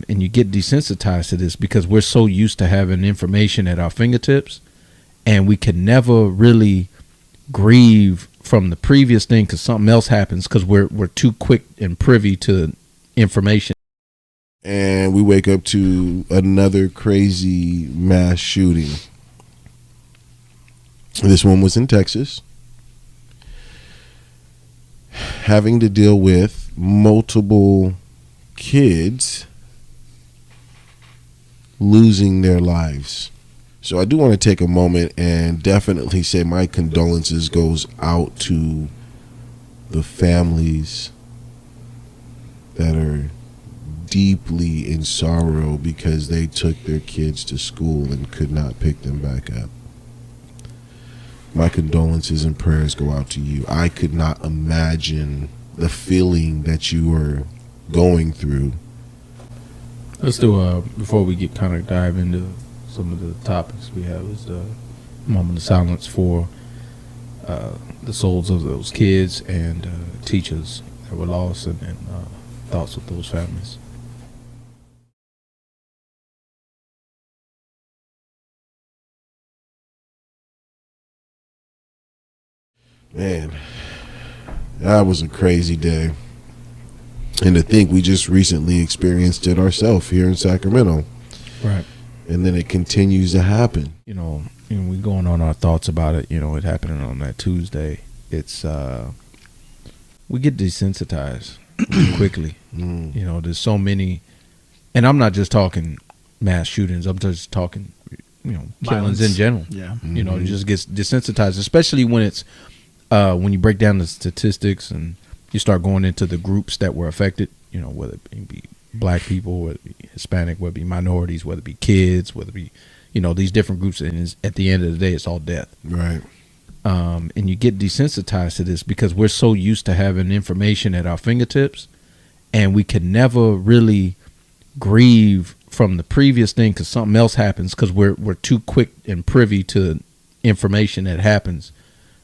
And you get desensitized to this because we're so used to having information at our fingertips, and we can never really grieve from the previous thing because something else happens because we're too quick and privy to information. And we wake up to another crazy mass shooting. This one was in Texas, having to deal with multiple kids losing their lives. So I do want to take a moment and definitely say my condolences goes out to the families that are deeply in sorrow because they took their kids to school and could not pick them back up. My condolences and prayers go out to you. I could not imagine the feeling that you were going through. Let's do before we get kind of dive into some of the topics we have is the moment of silence for the souls of those kids and teachers that were lost, and thoughts with those families. Man, that was a crazy day. And to think we just recently experienced it ourselves here in Sacramento. Right. And then it continues to happen. You know, we going on our thoughts about it, it happening on that Tuesday. It's, we get desensitized quickly. There's so many, and I'm not just talking mass shootings. I'm just talking, killings Violence. in general. Yeah. It just gets desensitized, especially when it's, when you break down the statistics and you start going into the groups that were affected, whether it be black people, whether it be Hispanic, whether it be minorities, whether it be kids, whether it be, these different groups. And at the end of the day, it's all death. Right. And you get desensitized to this because we're so used to having information at our fingertips, and we can never really grieve from the previous thing because something else happens because we're too quick and privy to information that happens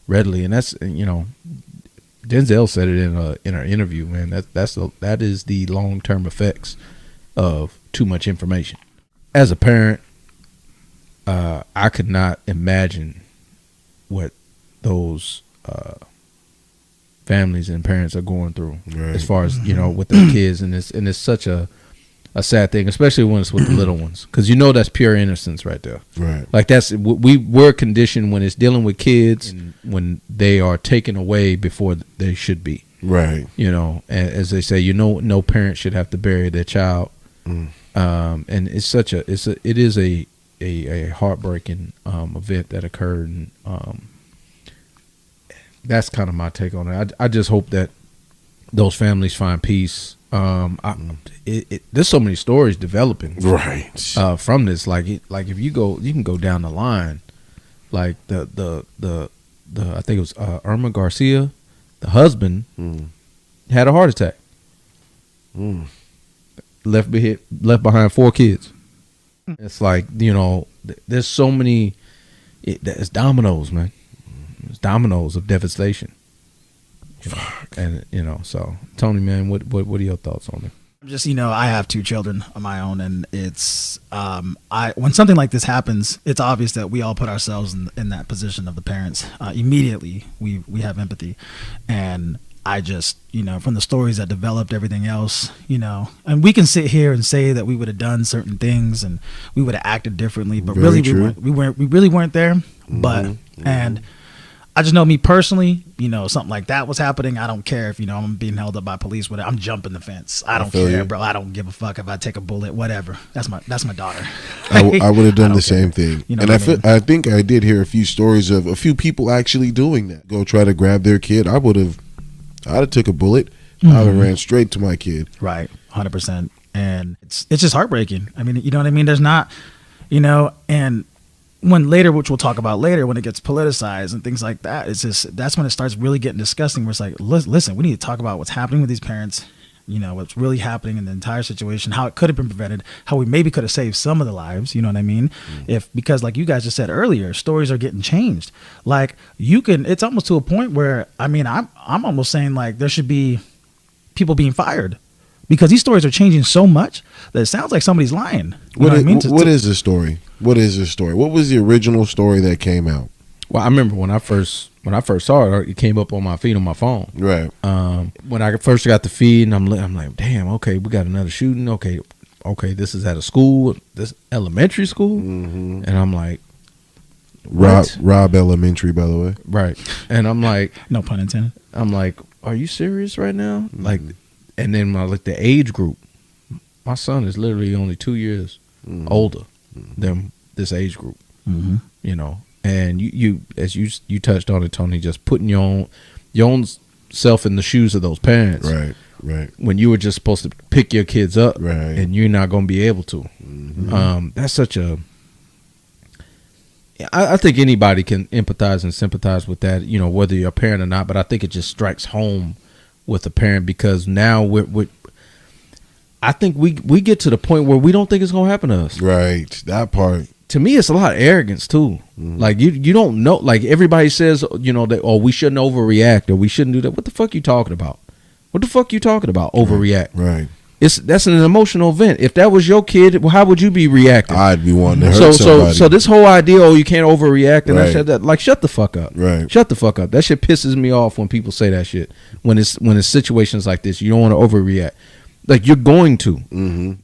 readily. And that's, Denzel said it in our interview, man. That is the long-term effects of too much information. As a parent, I could not imagine what those families and parents are going through, right, as far as with their kids, and it's such a sad thing, especially when it's with the little ones, because that's pure innocence right there. Right. Like we're conditioned when it's dealing with kids when they are taken away before they should be. Right. As they say, no parent should have to bury their child. And it's it is a heartbreaking event that occurred, and that's kind of my take on it. I just hope that those families find peace. There's so many stories developing, right, from this. Like if you can go down the line, like the I think it was Irma Garcia, the husband had a heart attack, left behind 4 kids. It's like there's so many. It's dominoes, man. It's dominoes of devastation. And so Tony, man, what are your thoughts on it? Just I have 2 children of my own, and it's when something like this happens, it's obvious that we all put ourselves in that position of the parents. Immediately we have empathy, and I just from the stories that developed, everything else, and we can sit here and say that we would have done certain things and we would have acted differently, but Very really true. we really weren't there. But and I just know, me personally, something like that was happening. I don't care if, I'm being held up by police, whatever. I'm jumping the fence. I don't care, bro. I don't give a fuck if I take a bullet, whatever. That's my daughter. I would have done the same thing. I think I did hear a few stories of a few people actually doing that. Go try to grab their kid. I'd have took a bullet. I'd have ran straight to my kid. Right. 100%. And it's just heartbreaking. I mean, you know what I mean? There's not, and when later, which we'll talk about later, when it gets politicized and things like that, it's just, that's when it starts really getting disgusting, where it's like, listen, we need to talk about what's happening with these parents, what's really happening in the entire situation, how it could have been prevented, how we maybe could have saved some of the lives, you know what I mean? Because like you guys just said earlier, stories are getting changed. Like it's almost to a point where, I mean, I'm almost saying like there should be people being fired because these stories are changing so much that it sounds like somebody's lying. What is the story? What is the story? What was the original story that came out? Well, I remember when I first saw it, it came up on my feed on my phone. Right. When I first got the feed, and I'm like, damn, okay, we got another shooting. Okay, this is at a school, this elementary school, and I'm like, Rob Elementary, by the way. Right. And I'm like, no pun intended. I'm like, are you serious right now? Like, and then when I look the age group, my son is literally only 2 years older than this age group. You know, and you as you touched on it, Tony, just putting your own self in the shoes of those parents. Right. When you were just supposed to pick your kids up, right, and you're not going to be able to. That's such a. I think anybody can empathize and sympathize with that, you know, whether you're a parent or not. But I think it just strikes home with a parent because now I think we get to the point where we don't think it's going to happen to us. Right, that part. To me, it's a lot of arrogance too. Like you don't know. Like everybody says, you know, that we shouldn't overreact or we shouldn't do that. What the fuck you talking about? What the fuck you talking about? Overreact. Right. That's an emotional event. If that was your kid, well, how would you be reacting? I'd be wanting to hurt somebody. So this whole idea, you can't overreact, and I said that, like, shut the fuck up. Right. Shut the fuck up. That shit pisses me off when people say that shit. When it's situations like this, you don't want to overreact. Like you're going to.